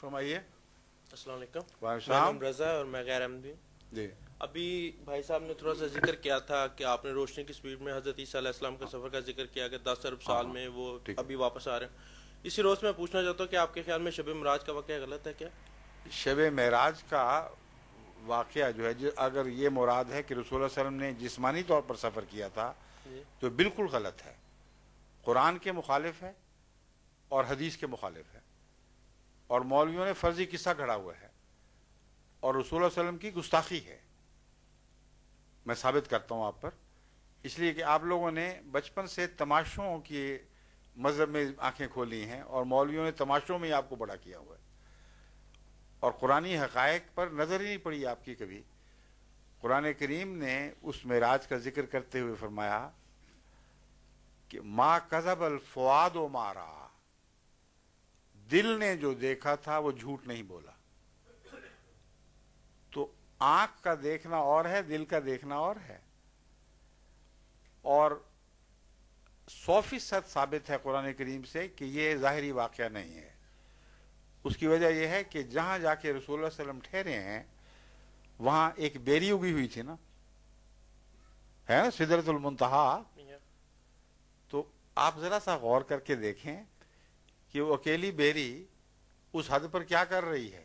فرمائیے. السلام علیکم. وعلیکم میرا السلام. نام رضا ہے اور میں غیر احمدی ہوں. جی ابھی بھائی صاحب نے تھوڑا سا ذکر کیا تھا کہ آپ نے روشنی کی سپیڈ میں حضرت عیسیٰ علیہ السلام کا سفر کا ذکر کیا کہ 10 ارب سال میں وہ ٹھیک ہے. ابھی واپس آ رہے ہیں. اسی روز میں پوچھنا چاہتا ہوں کہ آپ کے خیال میں شب معراج کا واقعہ غلط ہے کیا؟ شب معراج کا واقعہ جو ہے اگر یہ مراد ہے کہ رسول اللہ علیہ وسلم نے جسمانی طور پر سفر کیا تھا جی تو بالکل غلط ہے. قرآن کے مخالف ہے اور حدیث کے مخالف ہے اور مولویوں نے فرضی قصہ گھڑا ہوا ہے اور رسول اللہ علیہ وسلم کی گستاخی ہے. میں ثابت کرتا ہوں آپ پر، اس لیے کہ آپ لوگوں نے بچپن سے تماشوں کی مذہب میں آنکھیں کھولی ہیں اور مولویوں نے تماشوں میں آپ کو بڑا کیا ہوا ہے اور قرآنی حقائق پر نظر ہی نہیں پڑی آپ کی کبھی. قرآن کریم نے اس معراج کا ذکر کرتے ہوئے فرمایا کہ ما کذب الفؤاد ما رأى، دل نے جو دیکھا تھا وہ جھوٹ نہیں بولا. تو آنکھ کا دیکھنا اور ہے، دل کا دیکھنا اور ہے. اور 100% ثابت ہے قرآن کریم سے کہ یہ ظاہری واقعہ نہیں ہے. اس کی وجہ یہ ہے کہ جہاں جا کے رسول اللہ صلی اللہ علیہ وسلم ٹھہرے ہیں وہاں ایک بیری اگی ہوئی تھی نا، ہے نا، سدرۃ المنتہا. تو آپ ذرا سا غور کر کے دیکھیں کہ وہ اکیلی بیری اس حد پر کیا کر رہی ہے،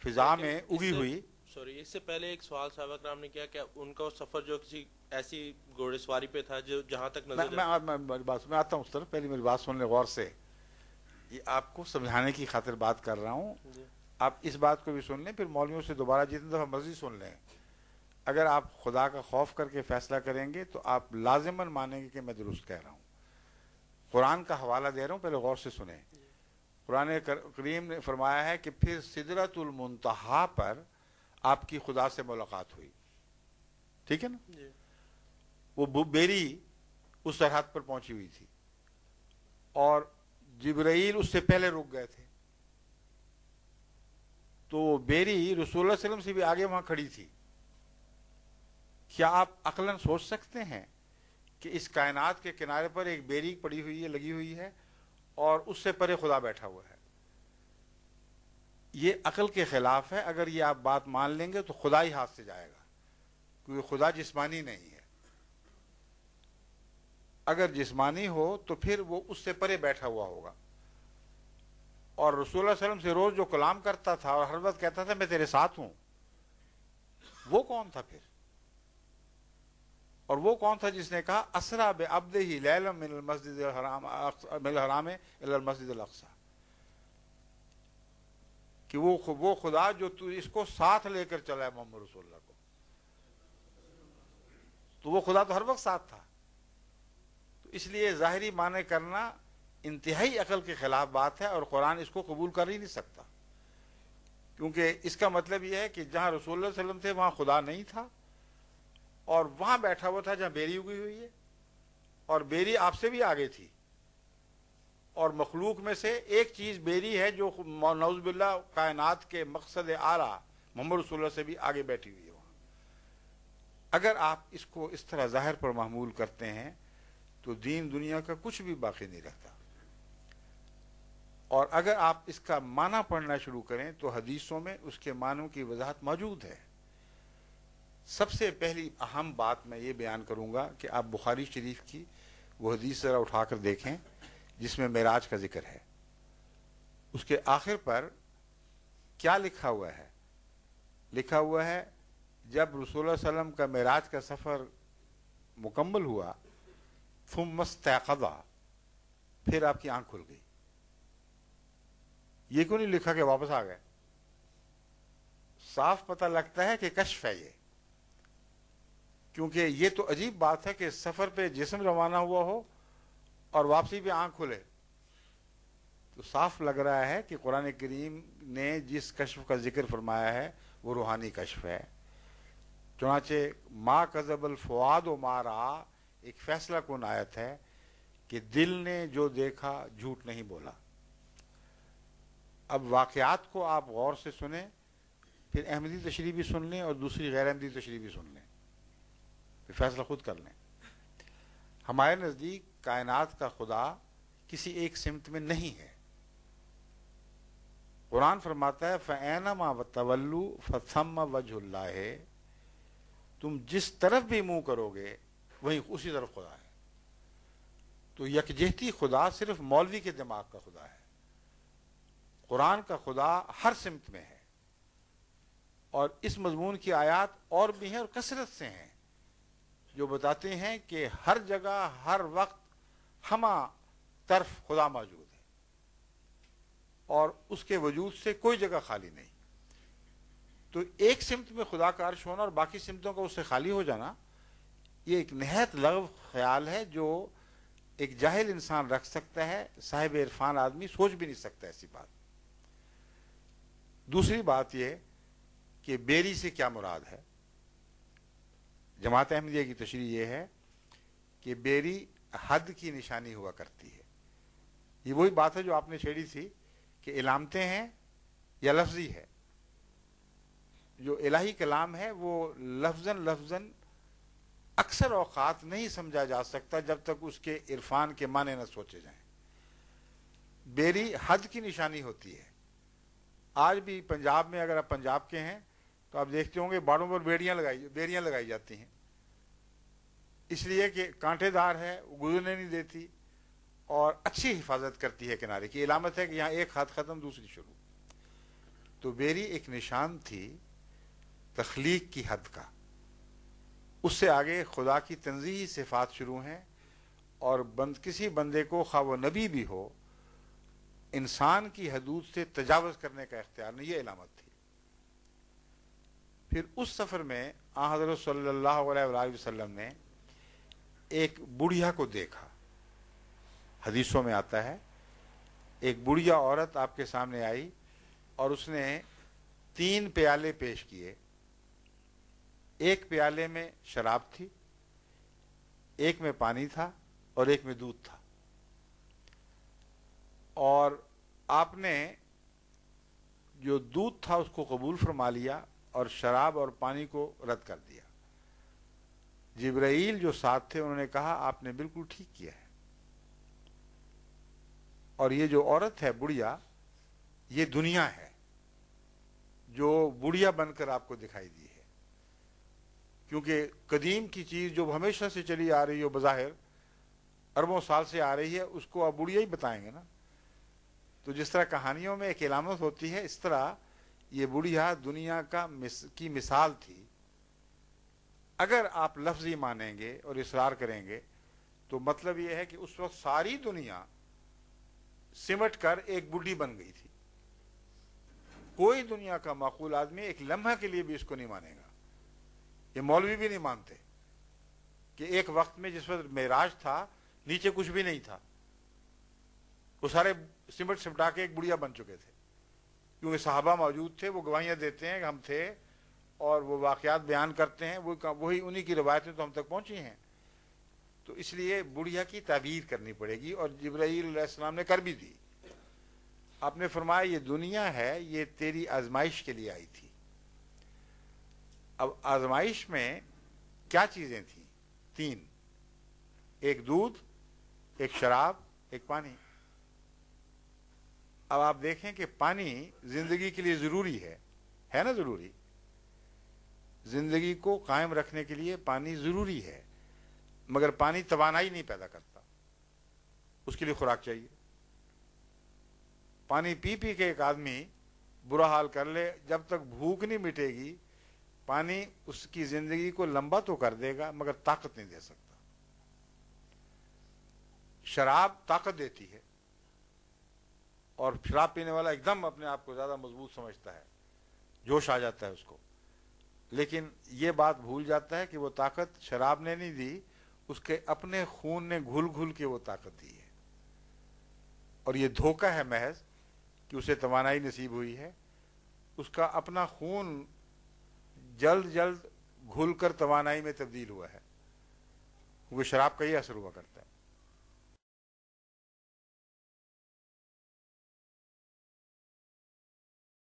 فضا میں اگی ہوئی. سوری، اس سے پہلے ایک سوال صحابہ کرام نے کیا کہ ان کا سفر جو کسی ایسی گھوڑے سواری پہ تھا جو جہاں تک نظر میں آتا ہوں اس طرف، پہلے میری بات سن لیں غور سے. یہ آپ کو سمجھانے کی خاطر بات کر رہا ہوں. جی. آپ اس بات کو بھی سن لیں، پھر مولویوں سے دوبارہ جتنی دفعہ مرضی سن لیں. اگر آپ خدا کا خوف کر کے فیصلہ کریں گے تو آپ لازماً مانیں گے کہ میں درست کہہ رہا ہوں. قرآن کا حوالہ دے رہا ہوں، پہلے غور سے سنیں. قرآن کریم نے فرمایا ہے کہ پھر سدرۃ المنتہا پر آپ کی خدا سے ملاقات ہوئی. ٹھیک ہے نا؟ جی. وہ بیری اس سرحد پر پہنچی ہوئی تھی اور جبرائیل اس سے پہلے رک گئے تھے. تو وہ بیری رسول اللہ علیہ وسلم سے بھی آگے وہاں کھڑی تھی. کیا آپ عقلاً سوچ سکتے ہیں کہ اس کائنات کے کنارے پر ایک بیری پڑی ہوئی ہے، لگی ہوئی ہے، اور اس سے پرے خدا بیٹھا ہوا ہے؟ یہ عقل کے خلاف ہے. اگر یہ آپ بات مان لیں گے تو خدا ہی ہاتھ سے جائے گا، کیونکہ خدا جسمانی نہیں ہے. اگر جسمانی ہو تو پھر وہ اس سے پرے بیٹھا ہوا ہوگا. اور رسول اللہ صلی اللہ علیہ وسلم سے روز جو کلام کرتا تھا اور ہر وقت کہتا تھا میں تیرے ساتھ ہوں، وہ کون تھا پھر؟ اور وہ کون تھا جس نے کہا اسرا بعبدہ لیلا من المسجد الحرام الی المسجد الاقصی، کہ وہ خدا جو تو اس کو ساتھ لے کر چلا ہے محمد رسول اللہ کو. تو وہ خدا تو ہر وقت ساتھ تھا. تو اس لیے ظاہری معنی کرنا انتہائی عقل کے خلاف بات ہے اور قرآن اس کو قبول کر ہی نہیں سکتا، کیونکہ اس کا مطلب یہ ہے کہ جہاں رسول اللہ صلی اللہ علیہ وسلم تھے وہاں خدا نہیں تھا، اور وہاں بیٹھا ہوا تھا جہاں بیری اگی ہوئی ہے، اور بیری آپ سے بھی آگے تھی. اور مخلوق میں سے ایک چیز بیری ہے جو نعوذ باللہ کائنات کے مقصد اعلیٰ محمد رسول اللہ سے بھی آگے بیٹھی ہوئی ہے وہاں. اگر آپ اس کو اس طرح ظاہر پر محمول کرتے ہیں تو دین دنیا کا کچھ بھی باقی نہیں رہتا. اور اگر آپ اس کا معنی پڑھنا شروع کریں تو حدیثوں میں اس کے معنوں کی وضاحت موجود ہے. سب سے پہلی اہم بات میں یہ بیان کروں گا کہ آپ بخاری شریف کی وہ حدیث ذرا اٹھا کر دیکھیں جس میں معراج کا ذکر ہے. اس کے آخر پر کیا لکھا ہوا ہے؟ لکھا ہوا ہے جب رسول اللہ صلی اللہ علیہ وسلم کا معراج کا سفر مکمل ہوا ثم استيقظ، پھر آپ کی آنکھ کھل گئی. یہ کیوں نہیں لکھا کہ واپس آ گئے؟ صاف پتہ لگتا ہے کہ کشف ہے یہ، کیونکہ یہ تو عجیب بات ہے کہ سفر پہ جسم روانہ ہوا ہو اور واپسی پہ آنکھ کھلے. تو صاف لگ رہا ہے کہ قرآن کریم نے جس کشف کا ذکر فرمایا ہے وہ روحانی کشف ہے. چنانچہ ما کذب الفؤاد ما رأى ایک فیصلہ کن آیت ہے کہ دل نے جو دیکھا جھوٹ نہیں بولا. اب واقعات کو آپ غور سے سنیں، پھر احمدی تشریح بھی سن لیں اور دوسری غیر احمدی تشریح بھی سن لیں، پھر فیصلہ خود کر لیں. ہمارے نزدیک کائنات کا خدا کسی ایک سمت میں نہیں ہے. قرآن فرماتا ہے فَأَيْنَمَا تَوَلُّوا فَثَمَّ وَجْهُ اللَّهِ، تم جس طرف بھی منہ کرو گے وہیں اسی طرف خدا ہے. تو یکجہتی خدا صرف مولوی کے دماغ کا خدا ہے. قرآن کا خدا ہر سمت میں ہے، اور اس مضمون کی آیات اور بھی ہیں اور کثرت سے ہیں جو بتاتے ہیں کہ ہر جگہ ہر وقت ہمہ طرف خدا موجود ہے، اور اس کے وجود سے کوئی جگہ خالی نہیں. تو ایک سمت میں خدا کا عرش ہونا اور باقی سمتوں کا اس سے خالی ہو جانا، یہ ایک نہایت لغو خیال ہے جو ایک جاہل انسان رکھ سکتا ہے. صاحب عرفان آدمی سوچ بھی نہیں سکتا ایسی بات. دوسری بات یہ کہ بیری سے کیا مراد ہے. جماعت احمدیہ کی تشریح یہ ہے کہ بیری حد کی نشانی ہوا کرتی ہے. یہ وہی بات ہے جو آپ نے چھیڑی تھی کہ علامتیں ہیں یا لفظی ہے. جو الہی کلام ہے وہ لفظاً اکثر اوقات نہیں سمجھا جا سکتا جب تک اس کے عرفان کے معنی نہ سوچے جائیں. بیری حد کی نشانی ہوتی ہے. آج بھی پنجاب میں اگر آپ پنجاب کے ہیں تو آپ دیکھتے ہوں گے باڑوں پر بیریاں لگائی جاتی ہیں، اس لیے کہ کانٹے دار ہے، گزرنے نہیں دیتی اور اچھی حفاظت کرتی ہے. کنارے کی علامت ہے کہ یہاں ایک ہاتھ ختم دوسری شروع. تو بیری ایک نشان تھی تخلیق کی حد کا. اس سے آگے خدا کی تنزیہی صفات شروع ہیں، اور کسی بندے کو خواہ وہ نبی بھی ہو انسان کی حدود سے تجاوز کرنے کا اختیار نہیں. یہ علامت تھی. پھر اس سفر میں آن حضرت صلی اللہ علیہ وآلہ وسلم نے ایک بڑھیا کو دیکھا. حدیثوں میں آتا ہے ایک بڑھیا عورت آپ کے سامنے آئی اور اس نے 3 پیالے پیش کیے. ایک پیالے میں شراب تھی، ایک میں پانی تھا اور ایک میں دودھ تھا. اور آپ نے جو دودھ تھا اس کو قبول فرما لیا اور شراب اور پانی کو رد کر دیا. جبرائیل جو ساتھ تھے انہوں نے کہا آپ نے بالکل ٹھیک کیا ہے. اور یہ جو عورت ہے بڑھیا، یہ دنیا ہے جو بڑھیا بن کر آپ کو دکھائی دی ہے. کیونکہ قدیم کی چیز جو ہمیشہ سے چلی آ رہی ہو، بظاہر اربوں سال سے آ رہی ہے، اس کو آپ بڑھیا ہی بتائیں گے نا. تو جس طرح کہانیوں میں ایک علامت ہوتی ہے، اس طرح یہ بڑھیا دنیا کی مثال تھی. اگر آپ لفظی مانیں گے اور اصرار کریں گے تو مطلب یہ ہے کہ اس وقت ساری دنیا سمٹ کر ایک بڈھی بن گئی تھی. کوئی دنیا کا معقول آدمی ایک لمحہ کے لیے بھی اس کو نہیں مانے گا. یہ مولوی بھی نہیں مانتے کہ ایک وقت میں جس وقت معراج تھا نیچے کچھ بھی نہیں تھا، وہ سارے سمٹا کے ایک بڑھیا بن چکے تھے. کیونکہ صحابہ موجود تھے، وہ گواہیاں دیتے ہیں کہ ہم تھے اور وہ واقعات بیان کرتے ہیں، وہی انہی کی روایتیں تو ہم تک پہنچی ہیں. تو اس لیے بڑھیا کی تعبیر کرنی پڑے گی، اور جبرائیل علیہ السلام نے کر بھی دی. آپ نے فرمایا یہ دنیا ہے، یہ تیری آزمائش کے لیے آئی تھی. اب آزمائش میں کیا چیزیں تھیں؟ 3، ایک دودھ، ایک شراب، ایک پانی. اب آپ دیکھیں کہ پانی زندگی کے لیے ضروری ہے نا؟ ضروری زندگی کو قائم رکھنے کے لیے پانی ضروری ہے، مگر پانی توانائی نہیں پیدا کرتا، اس کے لیے خوراک چاہیے. پانی پی پی کے ایک آدمی برا حال کر لے، جب تک بھوک نہیں مٹے گی پانی اس کی زندگی کو لمبا تو کر دے گا مگر طاقت نہیں دے سکتا. شراب طاقت دیتی ہے، اور شراب پینے والا ایک دم اپنے آپ کو زیادہ مضبوط سمجھتا ہے، جوش آ جاتا ہے اس کو. لیکن یہ بات بھول جاتا ہے کہ وہ طاقت شراب نے نہیں دی، اس کے اپنے خون نے گھل گھل کے وہ طاقت دی ہے. اور یہ دھوکہ ہے محض کہ اسے توانائی نصیب ہوئی ہے. اس کا اپنا خون جلد جلد گھل کر توانائی میں تبدیل ہوا ہے، کیونکہ شراب کا یہ اثر ہوا کرتا ہے.